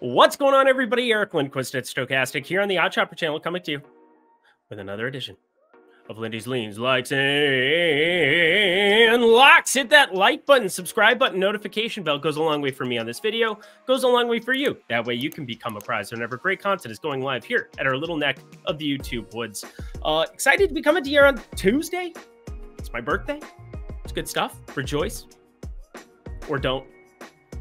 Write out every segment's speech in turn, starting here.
What's going on, everybody? Eric Lindquist at Stochastic here on the Odd Chopper channel, coming to you with another edition of Lindy's Leans, Likes, and Locks. Hit that like button, subscribe button, notification bell. Goes a long way for me on this video, goes a long way for you. That way you can become a prize whenever great content is going live here at our little neck of the YouTube woods. Excited to be coming to you on Tuesday. It's my birthday. It's good stuff. Rejoice. Or don't.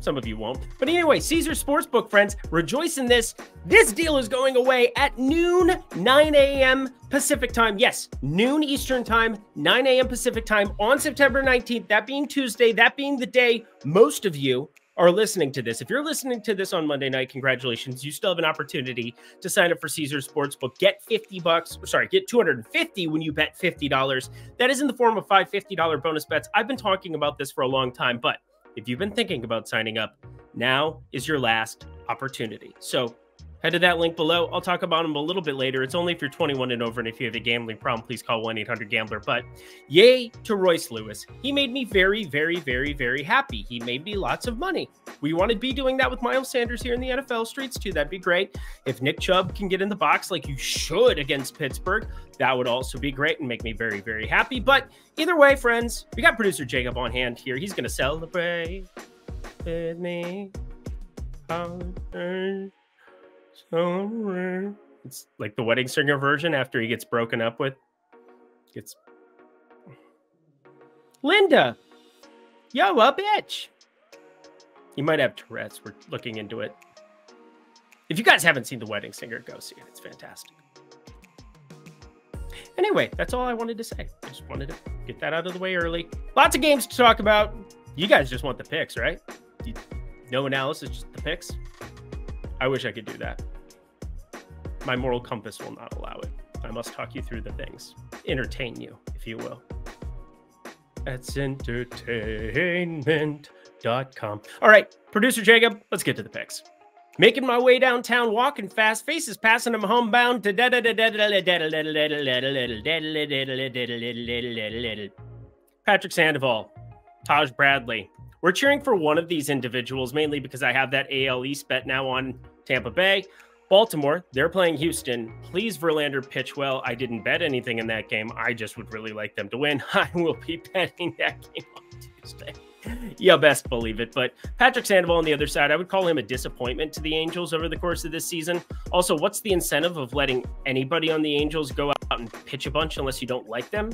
Some of you won't. But anyway, Caesar Sportsbook, friends, rejoice in this. This deal is going away at noon, 9 a.m. Pacific time. Yes, noon Eastern time, 9 a.m. Pacific time on September 19th. That being Tuesday, that being the day most of you are listening to this. If you're listening to this on Monday night, congratulations. You still have an opportunity to sign up for Caesar Sportsbook. Get get 250 when you bet $50. That is in the form of 5 $50 bonus bets. I've been talking about this for a long time, but if you've been thinking about signing up, now is your last opportunity. So head to that link below. I'll talk about them a little bit later. It's only if you're 21 and over, and if you have a gambling problem, please call 1-800-GAMBLER. But yay to Royce Lewis. He made me very, very, very, very happy. He made me lots of money. We want to be doing that with Miles Sanders here in the NFL streets too. That'd be great. If Nick Chubb can get in the box like you should against Pittsburgh, that would also be great and make me very, very happy. But either way, friends, we got producer Jacob on hand here. He's going to celebrate with me. It's like the wedding singer version after he gets broken up with. It's Linda. Yo, a bitch. You might have Tourette's. We're looking into it. If you guys haven't seen The Wedding Singer, go see it. It's fantastic. Anyway, that's all I wanted to say. I just wanted to get that out of the way early. Lots of games to talk about. You guys just want the picks, right? No analysis, just the picks. I wish I could do that. My moral compass will not allow it. I must talk you through the things. Entertain you, if you will. That's entertainment.com. All right, producer Jacob, let's get to the picks. Making my way downtown, walking fast, faces passing them homebound. Patrick Sandoval, Taj Bradley. We're cheering for one of these individuals, mainly because I have that AL East bet now on Tampa Bay. Baltimore, they're playing Houston. Please, Verlander, pitch well. I didn't bet anything in that game. I just would really like them to win. I will be betting that game on Tuesday. You best believe it. But Patrick Sandoval on the other side, I would call him a disappointment to the Angels over the course of this season. Also, what's the incentive of letting anybody on the Angels go out and pitch a bunch unless you don't like them?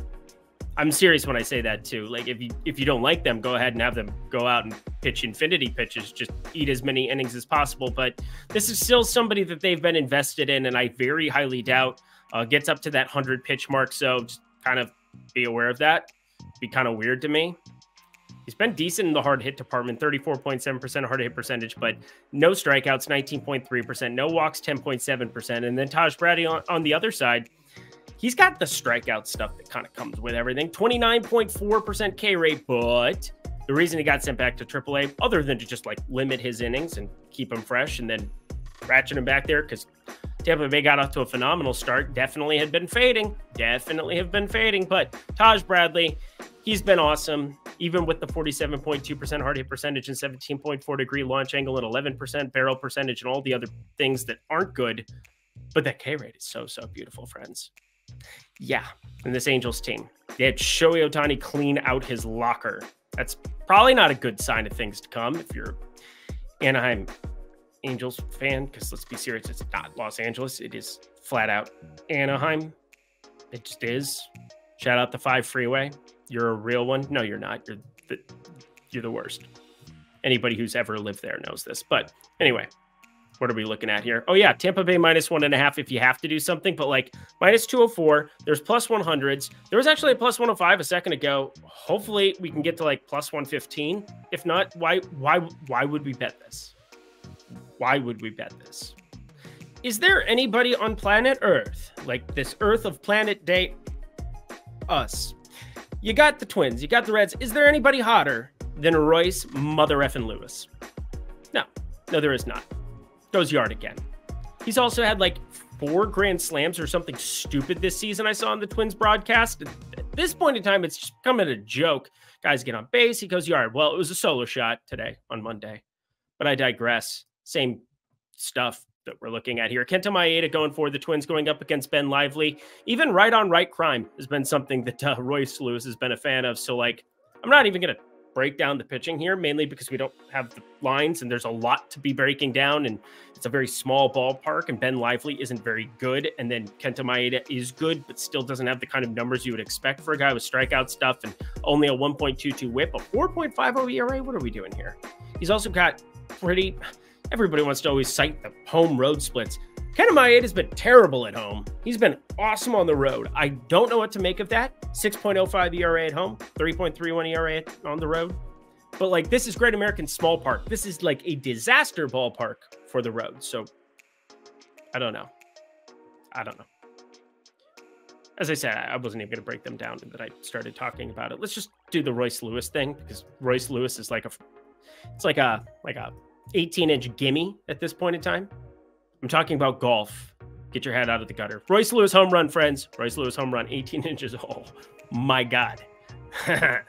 I'm serious when I say that too. Like if you don't like them, go ahead and have them go out and pitch infinity pitches. Just eat as many innings as possible. But this is still somebody that they've been invested in, and I very highly doubt gets up to that 100 pitch mark. So just kind of be aware of that. Be kind of weird to me. He's been decent in the hard hit department, 34.7% hard hit percentage, but no strikeouts, 19.3%, no walks, 10.7%. And then Taj Bradley on the other side, he's got the strikeout stuff that kind of comes with everything. 29.4% K rate, but the reason he got sent back to AAA, other than to just like limit his innings and keep him fresh and then ratchet him back there, because Tampa Bay got off to a phenomenal start, definitely have been fading. But Taj Bradley, he's been awesome, even with the 47.2% hard hit percentage and 17.4 degree launch angle and 11% barrel percentage and all the other things that aren't good. But that K rate is so beautiful, friends. Yeah, and this Angels team, they had Shohei Ohtani clean out his locker. That's probably not a good sign of things to come if you're Anaheim Angels fan, because let's be serious, it's not Los Angeles. It is flat out Anaheim. It just is. Shout out the 5 freeway. You're a real one. No, you're not. You're the worst. Anybody who's ever lived there knows this. But anyway, what are we looking at here? Oh yeah, Tampa Bay -1.5 if you have to do something, but like -204. There's +100s. There was actually a +105 a second ago. Hopefully we can get to like +115. If not, why would we bet this? Why would we bet this? Is there anybody on planet Earth, like this Earth of planet date us? You got the Twins, you got the Reds. Is there anybody hotter than Royce mother effing Lewis? No, there is not. Goes yard again. He's also had like 4 grand slams or something stupid this season I saw on the Twins broadcast. At this point in time, it's just becoming a joke. Guys get on base, he goes yard. Well, it was a solo shot today on Monday, but I digress. Same stuff that we're looking at here. Kenta Maeda going for the Twins, going up against Ben Lively. Even right-on-right crime has been something that Royce Lewis has been a fan of. So, like, I'm not even going to break down the pitching here, mainly because we don't have the lines and there's a lot to be breaking down, and it's a very small ballpark, and Ben Lively isn't very good, and then Kenta Maeda is good but still doesn't have the kind of numbers you would expect for a guy with strikeout stuff and only a 1.22 whip, a 4.50 ERA. What are we doing here? He's also got everybody wants to always cite the home road splits. Kenta Maeda has been terrible at home. He's been awesome on the road. I don't know what to make of that. 6.05 ERA at home, 3.31 ERA on the road. But, like, this is Great American Small Park. This is like a disaster ballpark for the road. So, I don't know. As I said, I wasn't even going to break them down, and then I started talking about it. Let's just do the Royce Lewis thing, because Royce Lewis is like a 18-inch gimme at this point in time. I'm talking about golf. Get your head out of the gutter. Royce Lewis home run, friends. Royce Lewis home run, 18 inches. Oh, my God. There's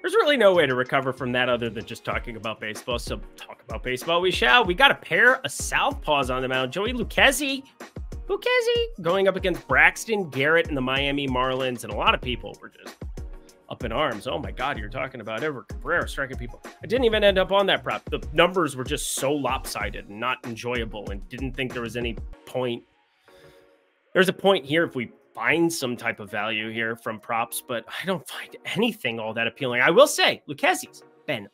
really no way to recover from that other than just talking about baseball. So talk about baseball we shall. We got a pair of southpaws on the mound. Joey Lucchesi going up against Braxton Garrett and the Miami Marlins. And a lot of people were just up in arms. Oh my God, you're talking about Everett Cabrera striking people. I didn't even end up on that prop. The numbers were just so lopsided and not enjoyable, and didn't think there was any point. There's a point here if we find some type of value here from props, but I don't find anything all that appealing. I will say Lucchesi's been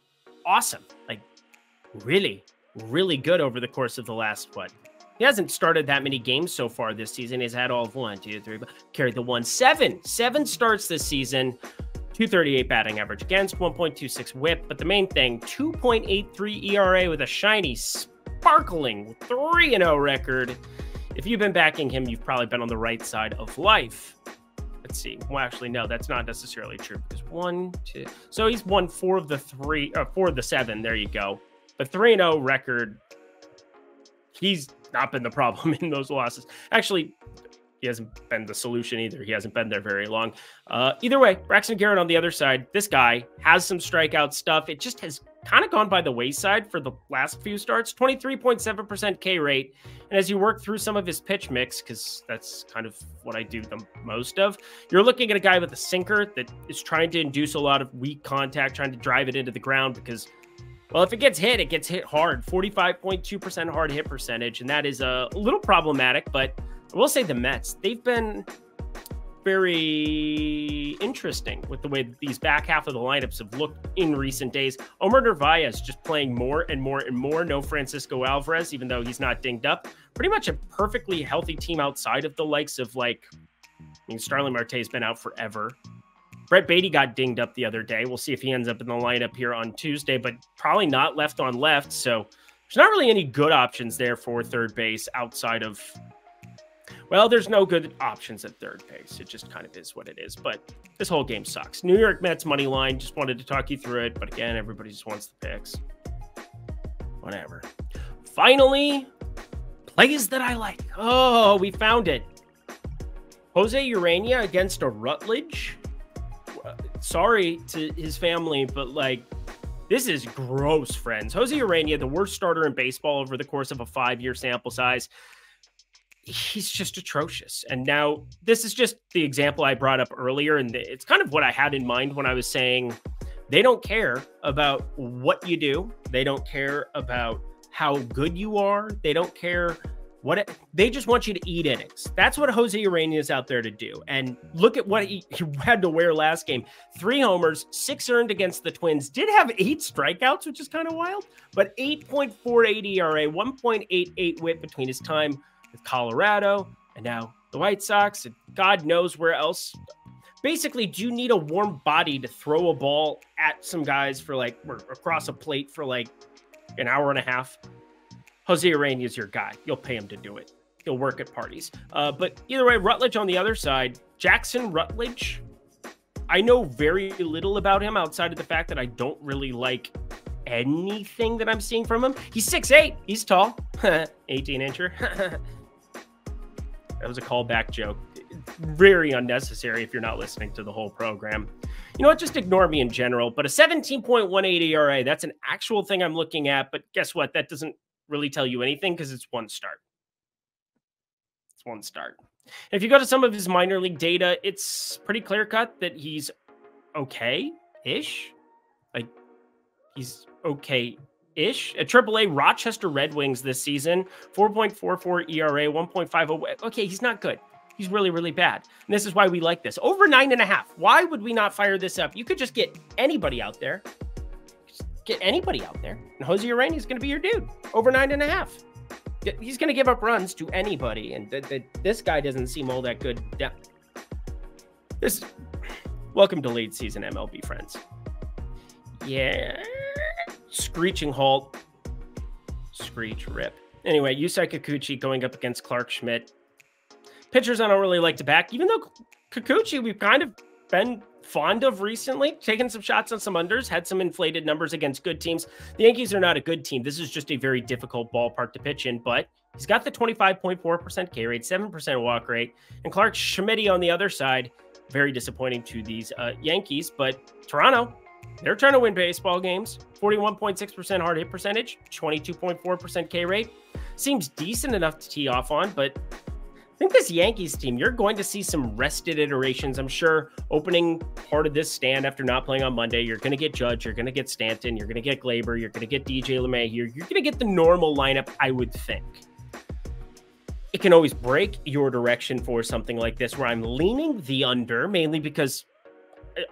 awesome. Like, really, really good over the course of the last, he hasn't started that many games so far this season. He's had all of 1, 2, 3, carried the 7 starts this season. 238 batting average against, 1.26 whip. But the main thing, 2.83 ERA with a shiny, sparkling 3-0 record. If you've been backing him, you've probably been on the right side of life. Let's see. Well, actually, no, that's not necessarily true, because 1, 2. So he's won 4 of the 7. There you go. But 3-0 record, he's not been the problem in those losses. Actually, he hasn't been the solution either. He hasn't been there very long. Either way, Braxton Garrett on the other side, this guy has some strikeout stuff. It just has kind of gone by the wayside for the last few starts. 23.7% K rate. And as you work through some of his pitch mix, because that's kind of what I do the most of, you're looking at a guy with a sinker that is trying to induce a lot of weak contact, trying to drive it into the ground, because, well, if it gets hit hard. 45.2% hard hit percentage, and that is a little problematic, but I will say the Mets, they've been very interesting with the way that these back half of the lineups have looked in recent days. Omar Narvaez just playing more and more and more. No Francisco Alvarez, even though he's not dinged up. Pretty much a perfectly healthy team outside of the likes of, like, Starling Marte's been out forever. Brett Beatty got dinged up the other day. We'll see if he ends up in the lineup here on Tuesday, but probably not left on left. So there's not really any good options there for third base outside of, well, there's no good options at third base. It just kind of is what it is. But this whole game sucks. New York Mets money line. Just wanted to talk you through it. But again, everybody just wants the picks. Whatever. Finally, plays that I like. Oh, we found it. Jose Urania against a Rutledge. Sorry to his family, but, like, this is gross, friends. Jose Urania, the worst starter in baseball over the course of a 5-year sample size. He's just atrocious. And now this is just the example I brought up earlier. And it's kind of what I had in mind when I was saying they don't care about what you do. They don't care about how good you are. They don't care they just want you to eat innings. That's what Jose Urania is out there to do. And look at what he had to wear last game. 3 homers, 6 earned against the Twins. Did have 8 strikeouts, which is kind of wild, but 8.48 ERA, 1.88 whip between his time with Colorado and now the White Sox, and God knows where else. Basically, do you need a warm body to throw a ball at some guys for, like, or across a plate for, like, an hour and a half? Jose Urania is your guy. You'll pay him to do it. He'll work at parties. But either way, Rutledge on the other side, Jackson Rutledge, I know very little about him outside of the fact that I don't really like anything that I'm seeing from him. He's 6'8". He's tall. 18-incher. That was a callback joke. Very unnecessary if you're not listening to the whole program. You know what? Just ignore me in general. But a 17.18 ERA, that's an actual thing I'm looking at. But guess what? That doesn't really tell you anything because it's one start. It's one start. If you go to some of his minor league data, it's pretty clear cut that he's okay-ish. Like, he's okay-ish. At AAA, Rochester Red Wings this season, 4.44 ERA, 1.50. Okay, he's not good. He's really, really bad. And this is why we like this. Over 9.5. Why would we not fire this up? You could just get anybody out there. Just get anybody out there. And Jose Urena is going to be your dude. Over 9.5. He's going to give up runs to anybody. And this guy doesn't seem all that good. Yeah. Welcome to late season MLB, friends. Yeah. Screeching halt. Screech rip. Anyway, Yusei Kikuchi going up against Clark Schmidt. Pitchers I don't really like to back, even though Kikuchi we've kind of been fond of recently, taking some shots on some unders, had some inflated numbers against good teams. The Yankees are not a good team. This is just a very difficult ballpark to pitch in, but he's got the 25.4% K rate, 7% walk rate, and Clark Schmidt on the other side, very disappointing to these Yankees, but Toronto, they're trying to win baseball games. 41.6% hard hit percentage, 22.4% K rate. Seems decent enough to tee off on, but I think this Yankees team, you're going to see some rested iterations. I'm sure opening part of this stand after not playing on Monday, you're going to get Judge, you're going to get Stanton, you're going to get Glaber, you're going to get DJ LeMahieu. You're going to get the normal lineup, I would think. It can always break your direction for something like this where I'm leaning the under, mainly because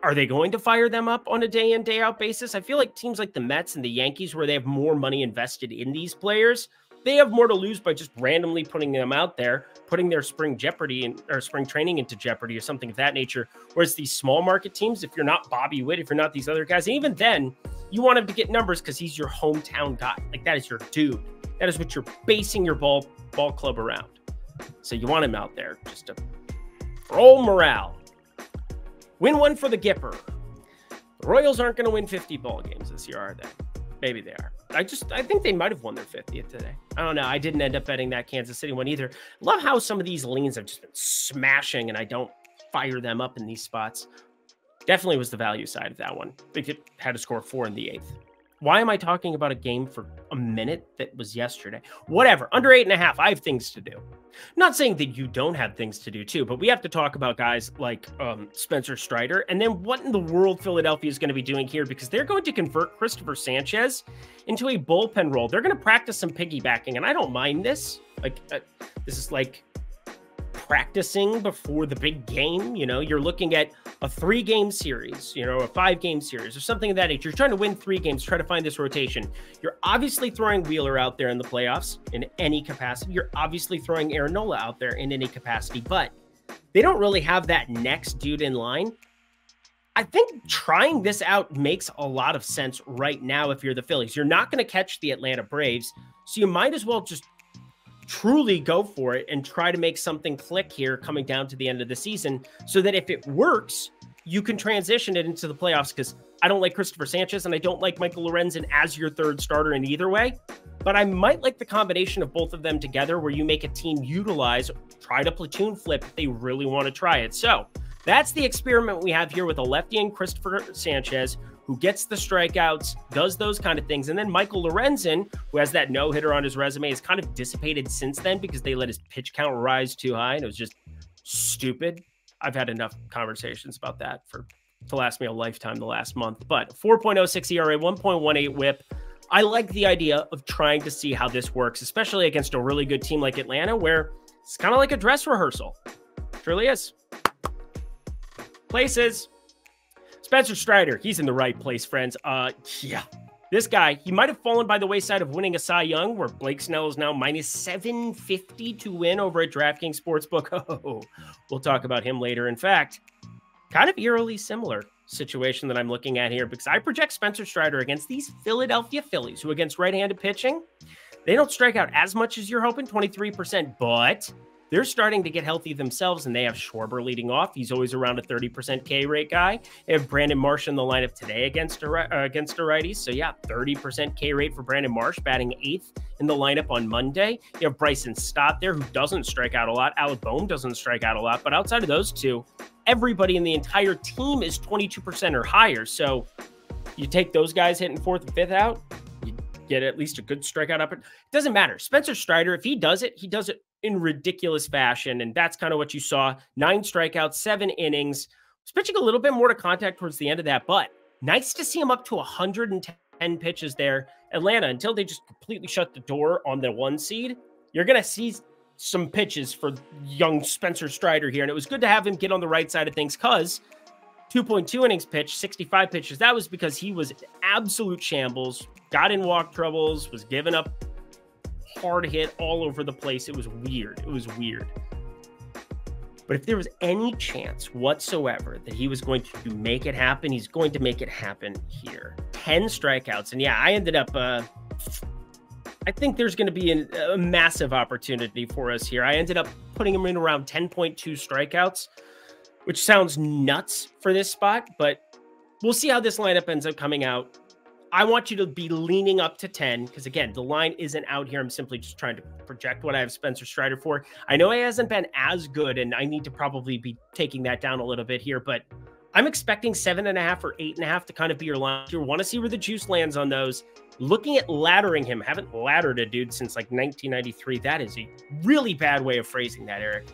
are they going to fire them up on a day in, day out basis? I feel like teams like the Mets and the Yankees, where they have more money invested in these players, they have more to lose by just randomly putting them out there, putting their spring training into jeopardy or something of that nature. Whereas these small market teams, if you're not Bobby Witt, if you're not these other guys, and even then, you want him to get numbers because he's your hometown guy. Like, that is your dude. That is what you're basing your ball club around. So you want him out there just to roll morale. Win one for the Gipper. The Royals aren't going to win 50 ball games this year, are they? Maybe they are. I think they might have won their 50th today. I don't know. I didn't end up betting that Kansas City one either. Love how some of these leans have just been smashing and I don't fire them up in these spots. Definitely was the value side of that one. I think it had to score 4 in the 8th. Why am I talking about a game for a minute that was yesterday? Whatever. Under 8.5. I have things to do. Not saying that you don't have things to do too, but we have to talk about guys like Spencer Strider. And then what in the world Philadelphia is going to be doing here, because they're going to convert Christopher Sanchez into a bullpen role. They're going to practice some piggybacking, and I don't mind this. This is like practicing before the big game. You know, you're looking at a 3-game series, you know, a 5-game series or something of that nature. You're trying to win 3 games, try to find this rotation. You're obviously throwing Wheeler out there in the playoffs in any capacity. You're obviously throwing Aaron Nola out there in any capacity, but they don't really have that next dude in line. I think trying this out makes a lot of sense right now if you're the Phillies. You're not going to catch the Atlanta Braves, so you might as well just truly go for it and try to make something click here coming down to the end of the season, so that if it works, you can transition it into the playoffs. Because I don't like Christopher Sanchez and I don't like Michael Lorenzen as your third starter in either way, but I might like the combination of both of them together where you make a team try to platoon flip if they really want to try it. So that's the experiment we have here with a lefty and Christopher Sanchez, who gets the strikeouts, does those kind of things. And then Michael Lorenzen, who has that no-hitter on his resume, has kind of dissipated since then because they let his pitch count rise too high, and it was just stupid. I've had enough conversations about that to last me a lifetime the last month. But 4.06 ERA, 1.18 whip. I like the idea of trying to see how this works, especially against a really good team like Atlanta, where it's kind of like a dress rehearsal. It really is. Places. Spencer Strider, he's in the right place, friends. Yeah, this guy, he might have fallen by the wayside of winning a Cy Young, where Blake Snell is now minus 750 to win over at DraftKings Sportsbook. Oh, we'll talk about him later. In fact, kind of eerily similar situation that I'm looking at here, because I project Spencer Strider against these Philadelphia Phillies, who against right-handed pitching, they don't strike out as much as you're hoping, 23%, but they're starting to get healthy themselves, and they have Schwarber leading off. He's always around a 30% K rate guy. They have Brandon Marsh in the lineup today against a righty. So yeah, 30% K rate for Brandon Marsh, batting 8th in the lineup on Monday. You have Bryson Stott there, who doesn't strike out a lot. Alec Boehm doesn't strike out a lot. But outside of those two, everybody in the entire team is 22% or higher. So you take those guys hitting 4th and 5th out, you get at least a good strikeout up. It doesn't matter. Spencer Strider, if he does it in ridiculous fashion. And that's kind of what you saw. 9 strikeouts, 7 innings. Was pitching a little bit more to contact towards the end of that, but nice to see him up to 110 pitches there. Atlanta, until they just completely shut the door on the 1 seed, you're going to see some pitches for young Spencer Strider here. And it was good to have him get on the right side of things, because 2.2 innings pitched, 65 pitches. That was because he was absolute shambles, got in walk troubles, was giving up hard hit all over the place. It was weird. It was weird. But if there was any chance whatsoever that he was going to make it happen, he's going to make it happen here. 10 strikeouts. And yeah, I ended up, I think there's going to be a massive opportunity for us here. I ended up putting him in around 10.2 strikeouts, which sounds nuts for this spot, but we'll see how this lineup ends up coming out. I want you to be leaning up to 10, because again, the line isn't out here. I'm simply just trying to project what I have Spencer Strider for. I know he hasn't been as good, and I need to probably be taking that down a little bit here, but I'm expecting 7.5 or 8.5 to kind of be your line. You want to see where the juice lands on those. Looking at laddering him, haven't laddered a dude since like 1993. That is a really bad way of phrasing that, Eric.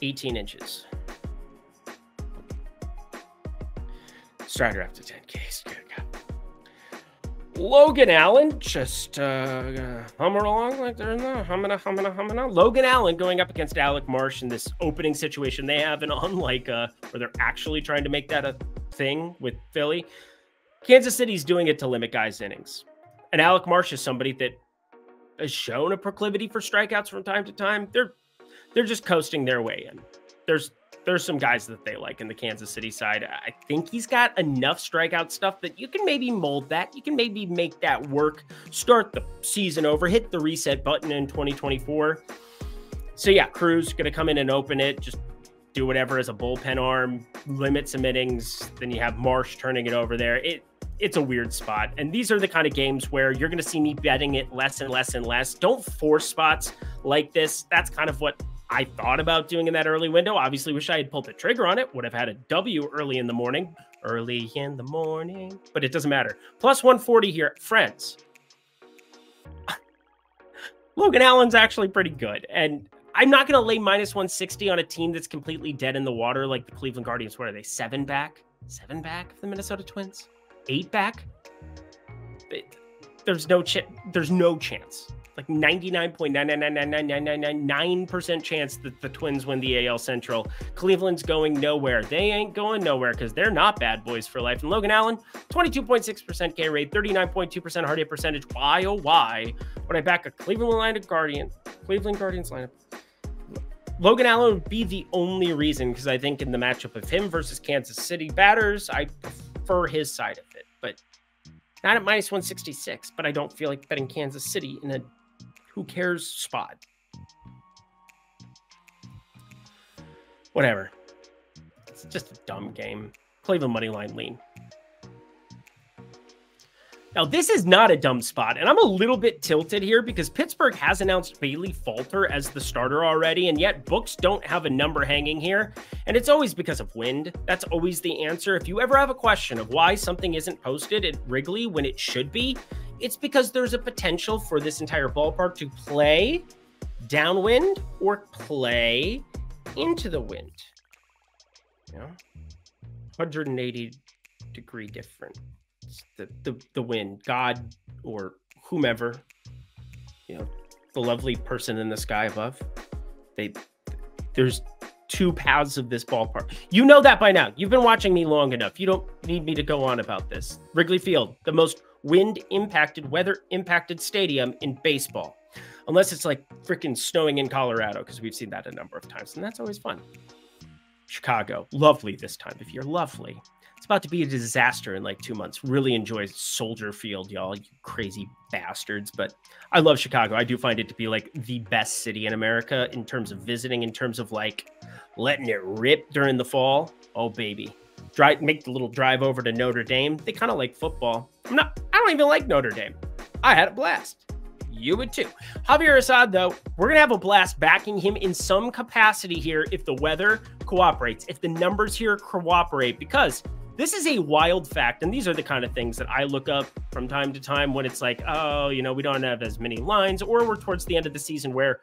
18 inches. Strider up to 10K. Good God. Logan Allen, just humming along like they're in the humming. Logan Allen going up against Alec Marsh in this opening situation they have, and unlike where they're actually trying to make that a thing with Philly, Kansas City's doing it to limit guys' innings. And Alec Marsh is somebody that has shown a proclivity for strikeouts from time to time. They're just coasting their way in. There's some guys that they like in the Kansas City side. I think he's got enough strikeout stuff that you can maybe mold that. You can maybe make that work, start the season over, hit the reset button in 2024. So yeah, Cruz going to come in and open it, just do whatever as a bullpen arm, limit some innings. Then you have Marsh turning it over there. It's a weird spot. And these are the kind of games where you're going to see me betting it less and less and less. Don't force spots like this. That's kind of what I thought about doing in that early window. Obviously, wish I had pulled the trigger on it. Would have had a W early in the morning. But it doesn't matter. Plus 140 here. Friends. Logan Allen's actually pretty good. And I'm not going to lay minus 160 on a team that's completely dead in the water like the Cleveland Guardians. What are they? 7 back? 7 back of the Minnesota Twins? 8 back? There's no chance. Like 99.9999999% chance that the Twins win the AL Central. Cleveland's going nowhere. They ain't going nowhere because they're not bad boys for life. And Logan Allen, 22.6% K rate, 39.2% hard hit percentage. Why, oh why, would I back a Cleveland Guardians lineup? Logan Allen would be the only reason, because I think in the matchup of him versus Kansas City batters, I prefer his side of it. But not at minus 166, but I don't feel like betting Kansas City in a who cares spot. Whatever. It's just a dumb game. Cleveland money line lean. Now, this is not a dumb spot, and I'm a little bit tilted here because Pittsburgh has announced Bailey Falter as the starter already, and yet books don't have a number hanging here, and it's always because of wind. That's always the answer. If you ever have a question of why something isn't posted at Wrigley when it should be, it's because there's a potential for this entire ballpark to play downwind or play into the wind. You know, 180-degree difference. The wind, God or whomever, you know, the lovely person in the sky above. There's 2 paths of this ballpark. You know that by now. You've been watching me long enough. You don't need me to go on about this. Wrigley Field, the most wind-impacted, weather-impacted stadium in baseball. Unless it's like freaking snowing in Colorado, because we've seen that a number of times, and that's always fun. Chicago, lovely this time of year, lovely. It's about to be a disaster in like 2 months. Really enjoy Soldier Field, y'all, you crazy bastards. But I love Chicago. I do find it to be like the best city in America in terms of visiting, in terms of like letting it rip during the fall. Oh, baby. Make the little drive over to Notre Dame. They kind of like football. I don't even like Notre Dame. I had a blast. You would too. Javier Assad, though, we're going to have a blast backing him in some capacity here if the weather cooperates, if the numbers here cooperate, because this is a wild fact. And these are the kind of things that I look up from time to time when it's like, oh, you know, we don't have as many lines, or we're towards the end of the season where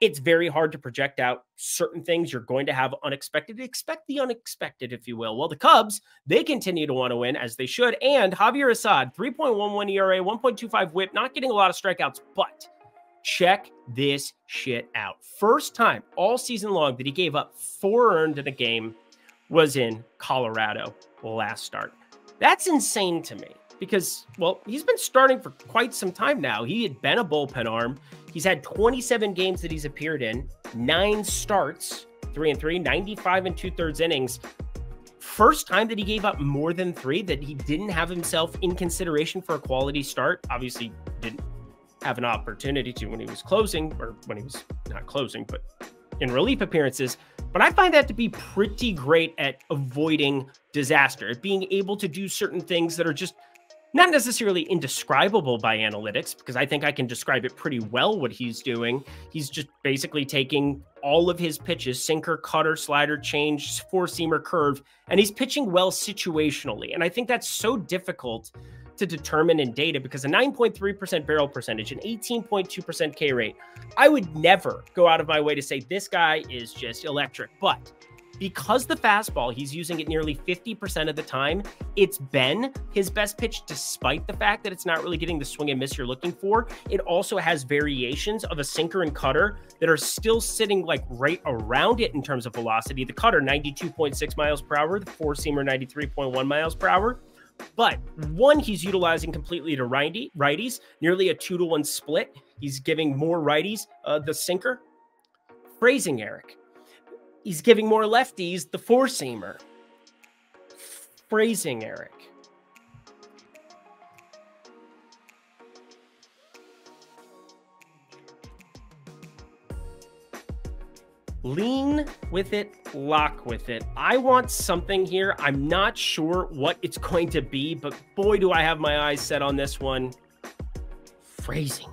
it's very hard to project out certain things. You're going to have unexpected. Expect the unexpected, if you will. Well, the Cubs, they continue to want to win, as they should. And Javier Assad, 3.11 ERA, 1.25 whip, not getting a lot of strikeouts, but check this shit out. First time all season long that he gave up 4 earned in a game was in Colorado last start. That's insane to me because, well, he's been starting for quite some time now. He had been a bullpen arm. He's had 27 games that he's appeared in, 9 starts, 3-3, 95 2/3 innings. First time that he gave up more than 3, that he didn't have himself in consideration for a quality start. Obviously, didn't have an opportunity to when he was closing, or when he was not closing, but in relief appearances. But I find that to be pretty great at avoiding disaster, at being able to do certain things that are just not necessarily indescribable by analytics, because I think I can describe it pretty well what he's doing. He's just basically taking all of his pitches, sinker, cutter, slider, change, 4-seamer, curve, and he's pitching well situationally. And I think that's so difficult to determine in data because a 9.3% barrel percentage, an 18.2% K rate, I would never go out of my way to say this guy is just electric. But because the fastball, he's using it nearly 50% of the time, it's been his best pitch despite the fact that it's not really getting the swing and miss you're looking for. It also has variations of a sinker and cutter that are still sitting like right around it in terms of velocity. The cutter, 92.6 miles per hour, the 4-seamer, 93.1 miles per hour. But one, he's utilizing completely to righties, nearly a 2-to-1 split. He's giving more righties the sinker. Phrasing, Eric. He's giving more lefties the 4-seamer. Phrasing, Eric. Lean with it, lock with it. I want something here. I'm not sure what it's going to be, but boy, do I have my eyes set on this one. Phrasing.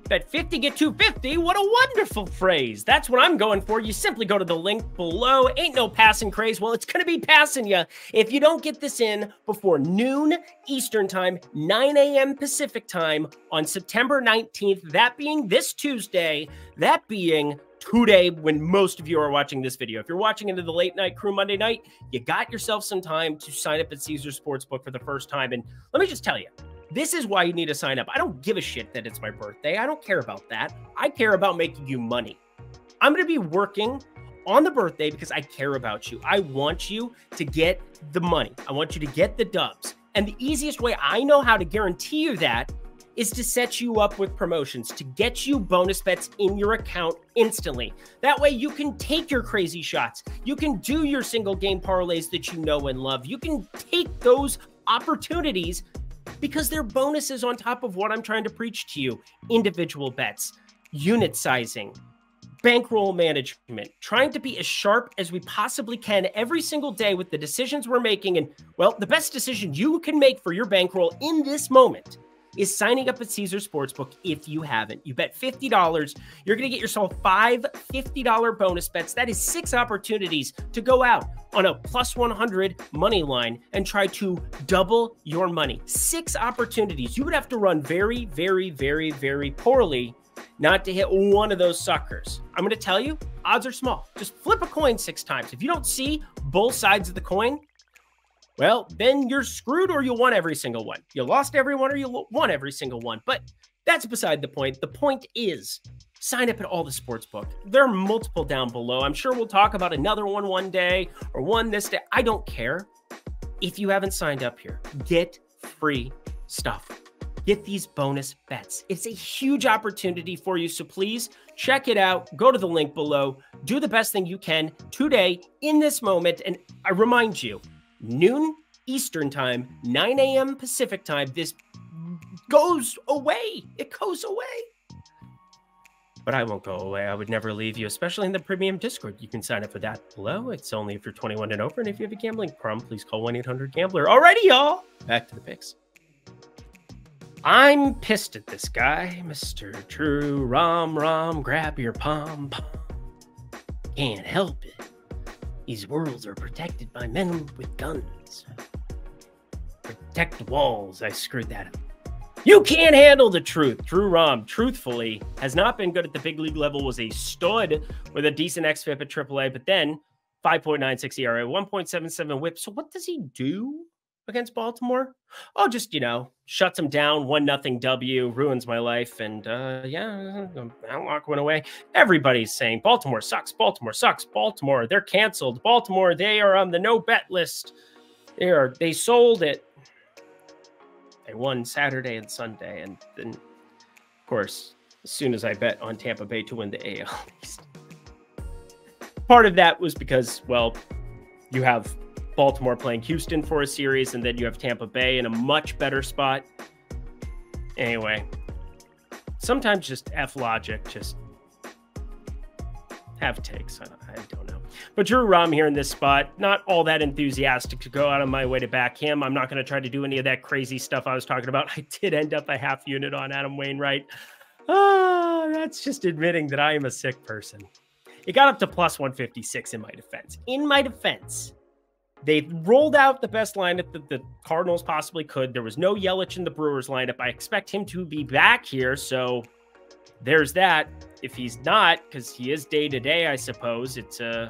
Bet 50, get 250. What a wonderful phrase. That's what I'm going for. You simply go to the link below. Ain't no passing craze. Well, it's going to be passing you if you don't get this in before noon Eastern time, 9 a.m. Pacific time on September 19th. That being this Tuesday. That being today when most of you are watching this video. If you're watching into the late night crew Monday night, you got yourself some time to sign up at Caesars Sportsbook for the first time. And let me just tell you, this is why you need to sign up. I don't give a shit that it's my birthday. I don't care about that. I care about making you money. I'm going to be working on the birthday because I care about you. I want you to get the money. I want you to get the dubs. And the easiest way I know how to guarantee you that is to set you up with promotions, to get you bonus bets in your account instantly. That way you can take your crazy shots. You can do your single game parlays that you know and love. You can take those opportunities because they're bonuses on top of what I'm trying to preach to you. Individual bets, unit sizing, bankroll management, trying to be as sharp as we possibly can every single day with the decisions we're making. And, well, the best decision you can make for your bankroll in this moment is signing up at Caesars Sportsbook if you haven't. You bet $50, you're going to get yourself 5 $50 bonus bets. That is 6 opportunities to go out on a plus 100 money line and try to double your money. 6 opportunities. You would have to run very, very, very, very poorly not to hit one of those suckers. I'm going to tell you, odds are small. Just flip a coin 6 times. If you don't see both sides of the coin, well, then you're screwed or you won every single one. You lost every one or you won every single one. But that's beside the point. The point is sign up at all the sportsbook. There are multiple down below. I'm sure we'll talk about another one day or one this day. I don't care. If you haven't signed up here, get free stuff. Get these bonus bets. It's a huge opportunity for you. So please check it out. Go to the link below. Do the best thing you can today in this moment. And I remind you, noon Eastern time, 9 a.m. Pacific time, this goes away. It goes away. But I won't go away. I would never leave you, especially in the premium Discord. You can sign up for that below. It's only if you're 21 and over. And if you have a gambling problem, please call 1-800-GAMBLER. Alrighty, y'all. Back to the picks. I'm pissed at this guy, Mr. True Rom. Grab your pom. Can't help it. These worlds are protected by men with guns. Protect walls. I screwed that up. You can't handle the truth. True Rom, truthfully, has not been good at the big league level, was a stud with a decent XFIP at AAA, but then 5.96 ERA, 1.77 whip. So what does he do against Baltimore? Oh, just, shuts him down, 1-0 W, ruins my life, and yeah, Outlook went away. Everybody's saying Baltimore sucks, Baltimore sucks, Baltimore, they're canceled, Baltimore, they are on the no-bet list. They sold it. They won Saturday and Sunday, and then, of course, as soon as I bet on Tampa Bay to win the AL East. Part of that was because, well, you have Baltimore playing Houston for a series, and then you have Tampa Bay in a much better spot. Anyway, sometimes just F logic, just have takes. I don't know. But Drew Rom here in this spot, not all that enthusiastic to go out of my way to back him. I'm not going to try to do any of that crazy stuff I was talking about. I did end up a half unit on Adam Wainwright. That's just admitting that I am a sick person. It got up to plus 156 in my defense. In my defense, they rolled out the best lineup that the Cardinals possibly could. There was no Yelich in the Brewers lineup. I expect him to be back here, so there's that. If he's not, because he is day-to-day, I suppose, it's a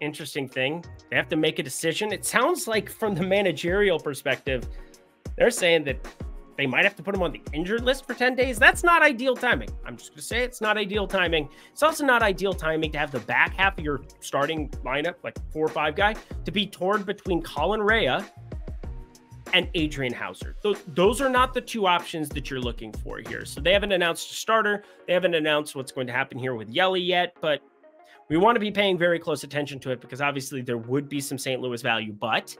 interesting thing. They have to make a decision. It sounds like from the managerial perspective, they're saying that they might have to put him on the injured list for 10 days. That's not ideal timing. I'm just going to say it's not ideal timing. It's also not ideal timing to have the back half of your starting lineup, like 4 or 5 guy, to be torn between Colin Rea and Adrian Hauser. Those are not the two options that you're looking for here. So they haven't announced a starter. They haven't announced what's going to happen here with Yelly yet, but we want to be paying very close attention to it because obviously there would be some St. Louis value. But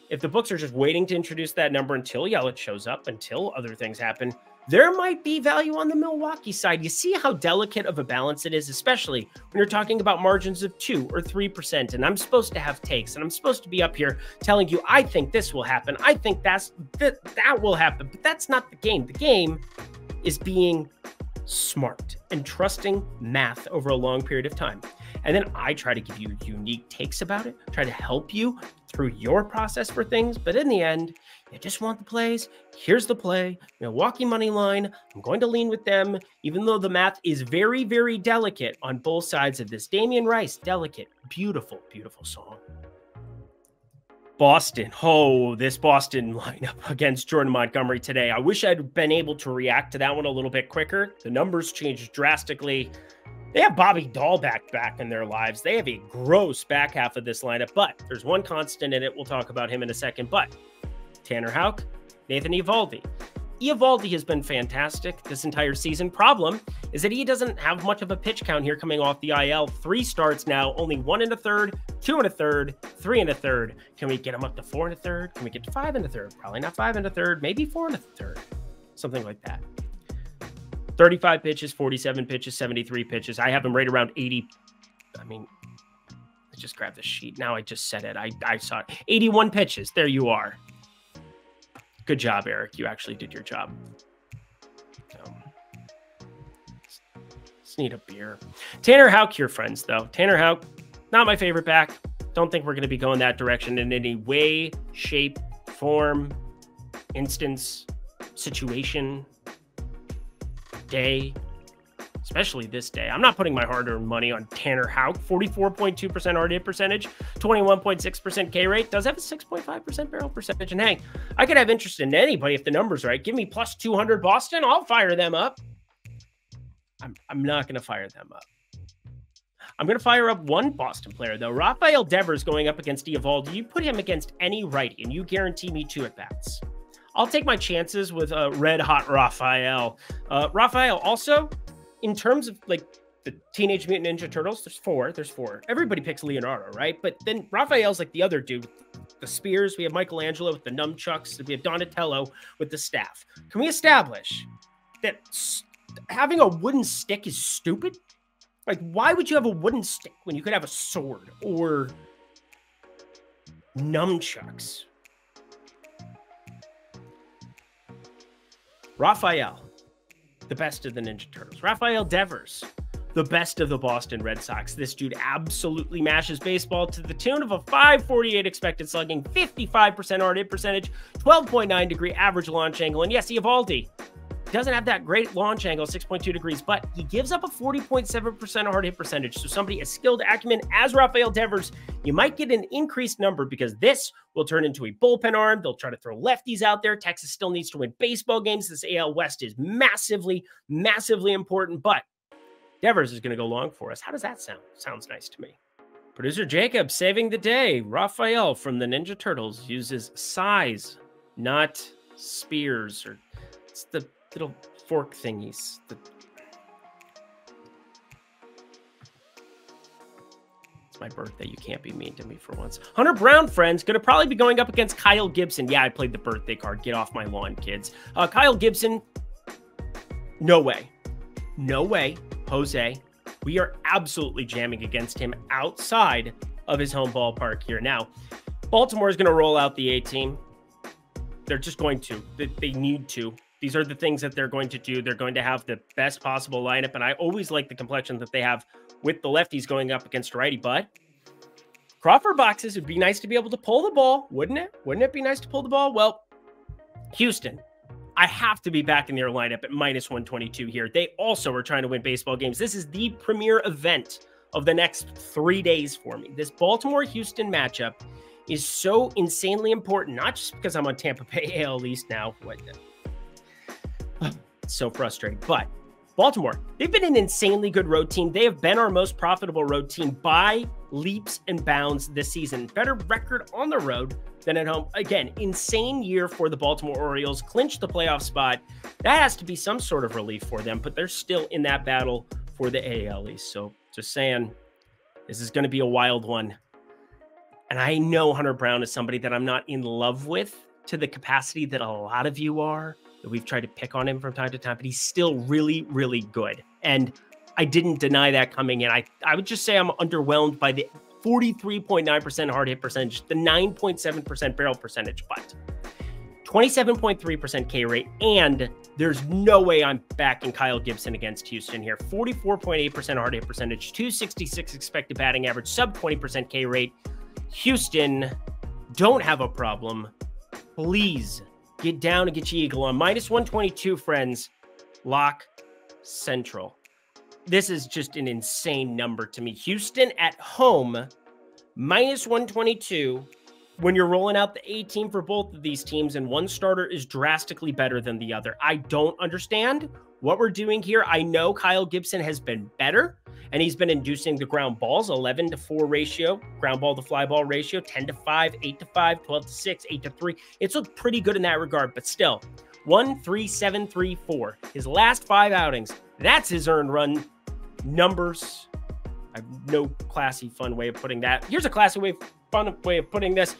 if the books are just waiting to introduce that number until Yelich shows up, until other things happen, there might be value on the Milwaukee side. You see how delicate of a balance it is, especially when you're talking about margins of 2 or 3%. And I'm supposed to have takes, and I'm supposed to be up here telling you, I think this will happen. I think that will happen. But that's not the game. The game is being smart and trusting math over a long period of time. And then I try to give you unique takes about it, try to help you through your process for things. But in the end, you just want the plays. Here's the play. Milwaukee money line. I'm going to lean with them, even though the math is very, very delicate on both sides of this. Damian Rice, delicate, beautiful, beautiful song. Boston. Oh, this Boston lineup against Jordan Montgomery today. I wish I'd been able to react to that one a little bit quicker. The numbers changed drastically. They have Bobby Dahl back in their lives. They have a gross back half of this lineup, but there's one constant in it. We'll talk about him in a second, but Tanner Houck, Nathan Eovaldi. Eovaldi has been fantastic this entire season. Problem is that he doesn't have much of a pitch count here coming off the IL. 3 starts now, only 1 1/3, 2 1/3, 3 1/3. Can we get him up to 4 1/3? Can we get to 5 1/3? Probably not 5 1/3, maybe 4 1/3, something like that. 35 pitches, 47 pitches, 73 pitches. I have him right around 80. I mean, I just grabbed the sheet. Now I just said it. I saw it. 81 pitches. There you are. Good job, Eric. You actually did your job. Just need a beer. Tanner Houck here, friends, though. Tanner Houck, not my favorite back. Don't think we're going to be going that direction in any way, shape, form, instance, situation, day, especially this day. I'm not putting my hard-earned money on Tanner Houck. 44.2% hard hit percentage, 21.6% K rate, does have a 6.5% barrel percentage. And hey, I could have interest in anybody if the number's right. Give me plus 200 Boston, I'll fire them up. I'm not going to fire them up. I'm going to fire up one Boston player, though. Rafael Devers going up against Eovaldi. You put him against any righty, and you guarantee me 2 at-bats. I'll take my chances with red-hot Rafael. Rafael, also, in terms of, like, the Teenage Mutant Ninja Turtles, there's four. Everybody picks Leonardo, right? But then Raphael's like the other dude, the spears. We have Michelangelo with the nunchucks. We have Donatello with the staff. Can we establish that having a wooden stick is stupid? Like, why would you have a wooden stick when you could have a sword or nunchucks? Raphael, the best of the Ninja Turtles. Rafael Devers, the best of the Boston Red Sox. This dude absolutely mashes baseball to the tune of a 548 expected slugging, 55% hard hit percentage, 12.9 degree average launch angle. And yes, Eovaldi doesn't have that great launch angle, 6.2 degrees, but he gives up a 40.7% hard hit percentage. So somebody as skilled acumen as Rafael Devers, you might get an increased number because this will turn into a bullpen arm. They'll try to throw lefties out there. Texas still needs to win baseball games. This AL West is massively, massively important, but Devers is going to go long for us. How does that sound? Sounds nice to me. Producer Jacob saving the day. Raphael from the Ninja Turtles uses size, not spears, or it's the little fork thingies. It's my birthday. You can't be mean to me for once. Hunter Brown, friends, going to probably be going up against Kyle Gibson. Yeah, I played the birthday card. Get off my lawn, kids. Kyle Gibson, no way. No way, Jose. We are absolutely jamming against him outside of his home ballpark here. Now, Baltimore is going to roll out the A-team. They're just going to. They need to. These are the things that they're going to do. They're going to have the best possible lineup, and I always like the complexion that they have with the lefties going up against righty. But Crawford boxes, would be nice to be able to pull the ball, wouldn't it? Wouldn't it be nice to pull the ball? Well, Houston, I have to be back in their lineup at minus 122 here. They also are trying to win baseball games. This is the premier event of the next 3 days for me. This Baltimore-Houston matchup is so insanely important, not just because I'm on Tampa Bay AL East now. It's so frustrating. But Baltimore, they've been an insanely good road team. They have been our most profitable road team by leaps and bounds this season. Better record on the road than at home. Again, insane year for the Baltimore Orioles. Clinched the playoff spot. That has to be some sort of relief for them, but they're still in that battle for the AL East. So just saying, this is going to be a wild one. And I know Hunter Brown is somebody that I'm not in love with to the capacity that a lot of you are. We've tried to pick on him from time to time, but he's still really, really good. And I didn't deny that coming in. I would just say I'm underwhelmed by the 43.9% hard hit percentage, the 9.7% barrel percentage, but 27.3% K rate. And there's no way I'm backing Kyle Gibson against Houston here. 44.8% hard hit percentage, 266 expected batting average, sub 20% K rate. Houston don't have a problem. Please get down and get your eagle on. Minus 122, friends. Lock Central. This is just an insane number to me. Houston at home, minus 122. When you're rolling out the A team for both of these teams and one starter is drastically better than the other. I don't understand what we're doing here. I know Kyle Gibson has been better, and he's been inducing the ground balls, 11-4 ratio, ground ball to fly ball ratio, 10-5, 8-5, 12-6, 8-3. It's looked pretty good in that regard, but still, 1-3-7-3-4. His last 5 outings, that's his earned run numbers. I have no classy, fun way of putting that. Here's a classy way, fun way of putting this.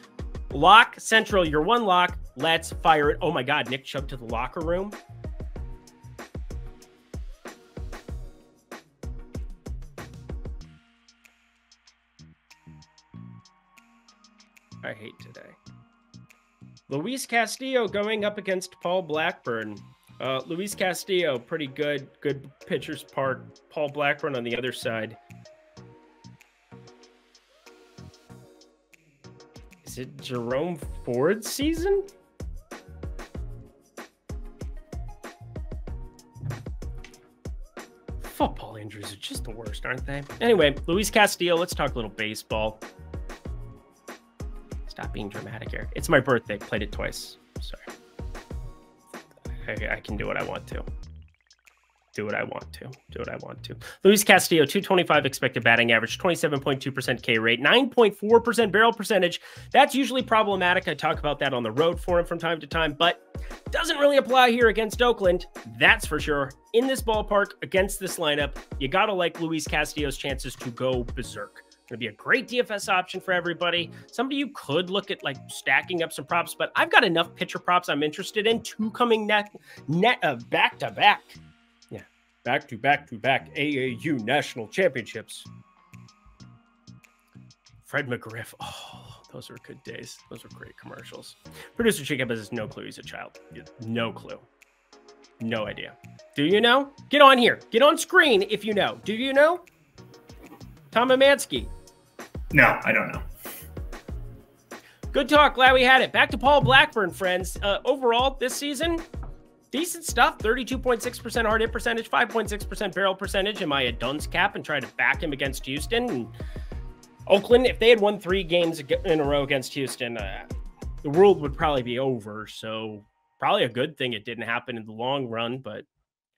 Lock Central, your one lock. Let's fire it. Oh my God, Nick Chubb to the locker room. I hate today. Luis Castillo going up against Paul Blackburn. Luis Castillo, pretty good. Good pitcher's park. Paul Blackburn on the other side. Is it Jerome Ford's season? Football injuries are just the worst, aren't they? Anyway, Luis Castillo, let's talk a little baseball. Stop being dramatic here. It's my birthday. Played it twice. Sorry. I can do what I want to. do what I want to. Do what I want to. Luis Castillo, 225 expected batting average, 27.2% K rate, 9.4% barrel percentage. That's usually problematic. I talk about that on the road for him from time to time, but doesn't really apply here against Oakland. That's for sure. In this ballpark, against this lineup, you got to like Luis Castillo's chances to go berserk. Going to be a great DFS option for everybody. Somebody you could look at like stacking up some props, but I've got enough pitcher props I'm interested in. Two coming back to back. Yeah, back to back AAU national championships. Fred McGriff. Oh, those were good days. Those were great commercials. Producer Jacob has no clue he's a child. No clue. No idea. Do you know? Get on here. Get on screen if you know. Do you know? Tom Amansky. No, I don't know. Good talk. Glad we had it. Back to Paul Blackburn, friends. Overall, this season, decent stuff. 32.6% hard hit percentage, 5.6% barrel percentage. Am I a dunce cap and try to back him against Houston? And Oakland, if they had won 3 games in a row against Houston, the world would probably be over. So probably a good thing it didn't happen in the long run, but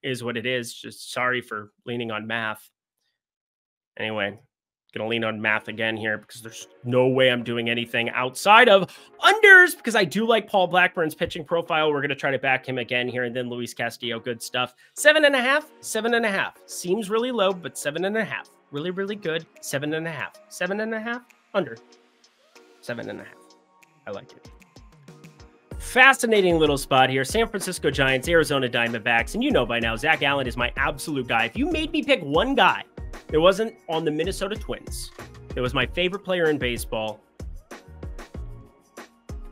is what it is. Just sorry for leaning on math. Anyway, going to lean on math again here because there's no way I'm doing anything outside of unders because I do like Paul Blackburn's pitching profile. We're going to try to back him again here. And then Luis Castillo, good stuff. 7.5, 7.5. Seems really low, but 7.5. Really, really good. 7.5. 7.5, under. 7.5. I like it. Fascinating little spot here. San Francisco Giants, Arizona Diamondbacks. And you know by now, Zach Allen is my absolute guy. If you made me pick one guy, it wasn't on the Minnesota Twins. It was my favorite player in baseball.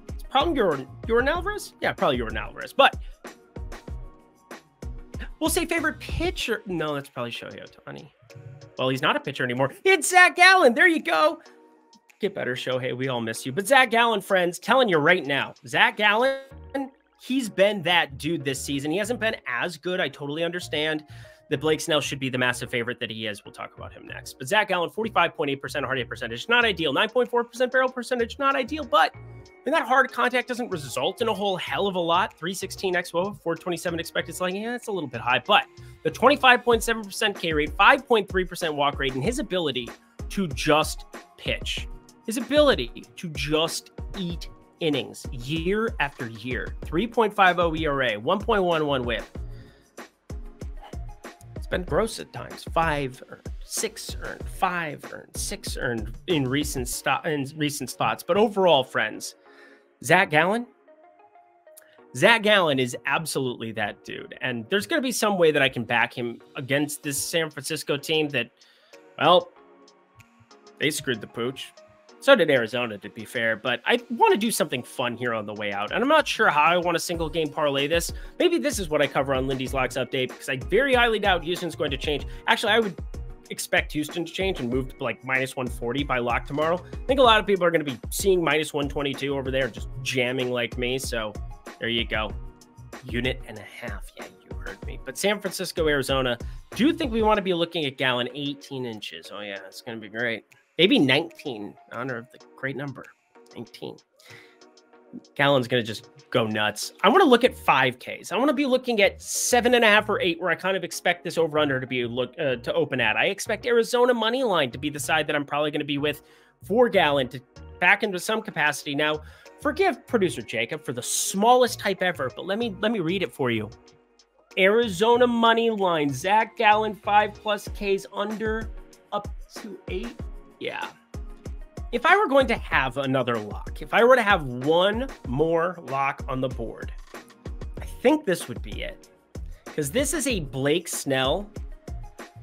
It's probably Yordan Alvarez? Yeah, probably Yordan Alvarez. But we'll say favorite pitcher. No, that's probably Shohei Ohtani. Well, he's not a pitcher anymore. It's Zach Allen. There you go. Get better, Shohei. We all miss you. But Zach Allen, friends, telling you right now, Zach Allen, he's been that dude this season. He hasn't been as good. I totally understand that Blake Snell should be the massive favorite that he is. We'll talk about him next. But Zach Allen, 45.8% hard hit percentage, not ideal. 9.4% barrel percentage, not ideal. But when that hard contact doesn't result in a whole hell of a lot, 316 xWOA, 427 expected slugging, yeah, it's a little bit high. But the 25.7% K rate, 5.3% walk rate, and his ability to just pitch, his ability to just eat innings year after year, 3.50 ERA, 1.11 whip. Been gross at times. 5 earned, 6 earned, 5 earned, 6 earned in recent spots. But overall, friends, Zach Gallen is absolutely that dude. And there's going to be some way that I can back him against this San Francisco team that, well, they screwed the pooch. So did Arizona, to be fair, but I want to do something fun here on the way out. And I'm not sure how I want to single game parlay this. Maybe this is what I cover on Lindy's Locks Update, because I very highly doubt Houston's going to change. Actually, I would expect Houston to change and move to like minus 140 by lock tomorrow. I think a lot of people are going to be seeing minus 122 over there, just jamming like me. So there you go. Unit and a half. Yeah, you heard me. But San Francisco, Arizona, do you think we want to be looking at Gallen 18 inches? Oh yeah, it's going to be great. Maybe 19, in honor of the great number, 19. Gallen's going to just go nuts. I want to look at 5Ks. I want to be looking at 7.5 or 8, where I kind of expect this over-under to be to open at. I expect Arizona money line to be the side that I'm probably going to be with for Gallen to back into some capacity. Now, forgive producer Jacob for the smallest type ever, but let me read it for you. Arizona money line, Zach Gallen 5+ Ks under up to 8. Yeah. If I were going to have another lock, if I were to have one more lock on the board, I think this would be it. Because this is a Blake Snell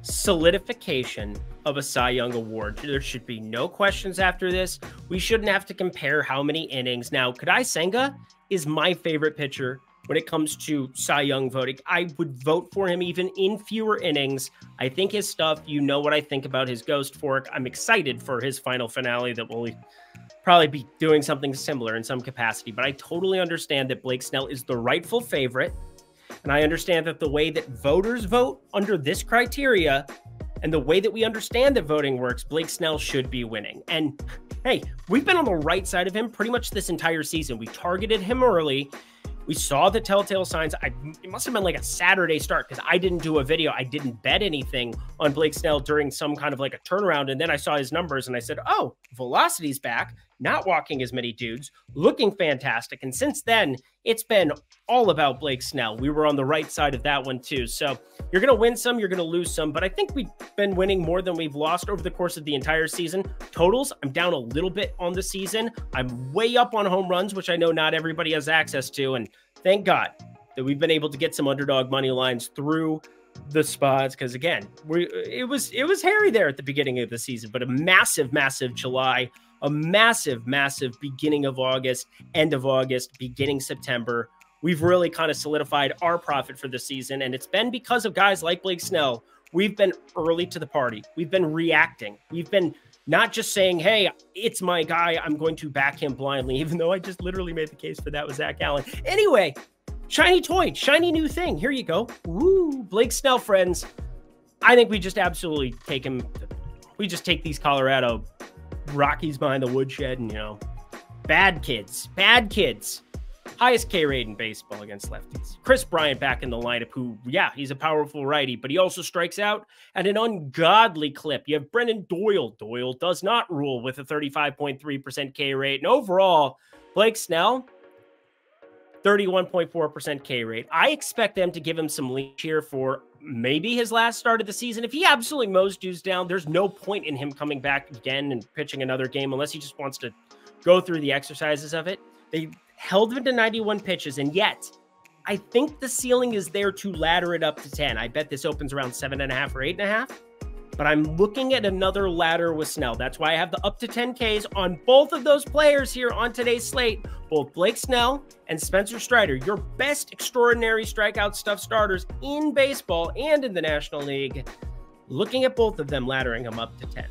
solidification of a Cy Young award. There should be no questions after this. We shouldn't have to compare how many innings. Now, Kadai Senga is my favorite pitcher when it comes to Cy Young voting. I would vote for him even in fewer innings. I think his stuff, you know what I think about his Ghost Fork. I'm excited for his final finale that will probably be doing something similar in some capacity. But I totally understand that Blake Snell is the rightful favorite. And I understand that the way that voters vote under this criteria and the way that we understand that voting works, Blake Snell should be winning. And hey, we've been on the right side of him pretty much this entire season. We targeted him early. We saw the telltale signs. It must have been like a Saturday start because I didn't do a video. I didn't bet anything on Blake Snell during some kind of like a turnaround. And then I saw his numbers and I said, oh, velocity's back, not walking as many dudes, looking fantastic. And since then, it's been all about Blake Snell. We were on the right side of that one too. So you're going to win some, you're going to lose some, but I think we've been winning more than we've lost over the course of the entire season. Totals, I'm down a little bit on the season. I'm way up on home runs, which I know not everybody has access to. And thank God that we've been able to get some underdog money lines through the spots. Because again, it was hairy there at the beginning of the season, but a massive, massive July, a massive, massive beginning of August, end of August, beginning September. We've really kind of solidified our profit for the season. And it's been because of guys like Blake Snell. We've been early to the party. We've been reacting. We've been not just saying, hey, it's my guy, I'm going to back him blindly, even though I just literally made the case for that with Zach Allen. Anyway, shiny toy, shiny new thing. Here you go. Woo, Blake Snell, friends. I think we just absolutely take him. We just take these Colorado Rockies behind the woodshed and, bad kids. Highest K rate in baseball against lefties. Chris Bryant back in the lineup, who, yeah, he's a powerful righty, but he also strikes out at an ungodly clip. You have Brennan Doyle. Doyle does not rule with a 35.3% K rate. And overall, Blake Snell, 31.4% K rate. I expect them to give him some leash here for maybe his last start of the season. If he absolutely mows dudes down, there's no point in him coming back again and pitching another game unless he just wants to go through the exercises of it. They held him to 91 pitches, and yet I think the ceiling is there to ladder it up to 10. I bet this opens around 7.5 or 8.5, but I'm looking at another ladder with Snell. That's why I have the up to 10 Ks on both of those players here on today's slate, both Blake Snell and Spencer Strider, your best extraordinary strikeout stuff starters in baseball and in the National League. Looking at both of them, laddering them up to 10.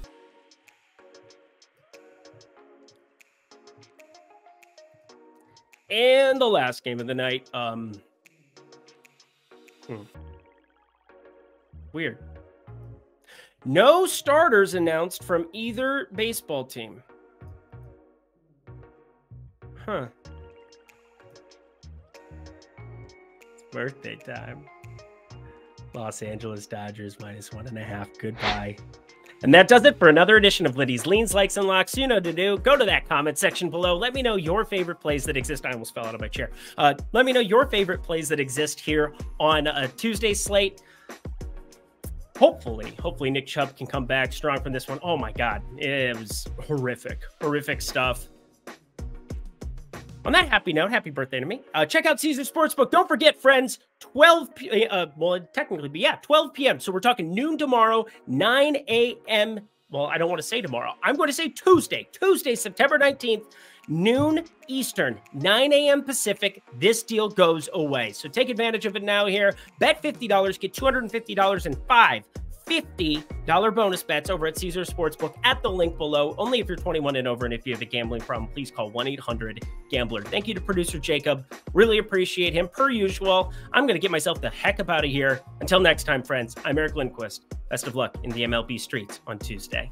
And the last game of the night, weird. No starters announced from either baseball team. Huh. It's birthday time. Los Angeles Dodgers -1.5. Goodbye. And that does it for another edition of Lindy's Leans, Likes, and Locks. You know what to do. Go to that comment section below. Let me know your favorite plays that exist. I almost fell out of my chair. Let me know your favorite plays that exist here on a Tuesday slate. Hopefully Nick Chubb can come back strong from this one. Oh my God, it was horrific stuff. On that happy note, happy birthday to me. Check out Caesars Sportsbook. Don't forget, friends, 12 p.m. Well, technically, but yeah, 12 p.m. So we're talking noon tomorrow, 9 a.m. Well, I don't want to say tomorrow. I'm going to say Tuesday, September 19th, noon Eastern, 9 a.m. Pacific. This deal goes away. So take advantage of it now here. Bet $50, get $250 in 5 $50 bonus bets over at Caesars Sportsbook at the link below. Only if you're 21 and over, and if you have a gambling problem, please call 1-800-GAMBLER. Thank you to producer Jacob. Really appreciate him. Per usual, I'm going to get myself the heck up out of here. Until next time, friends, I'm Eric Lindquist. Best of luck in the MLB streets on Tuesday.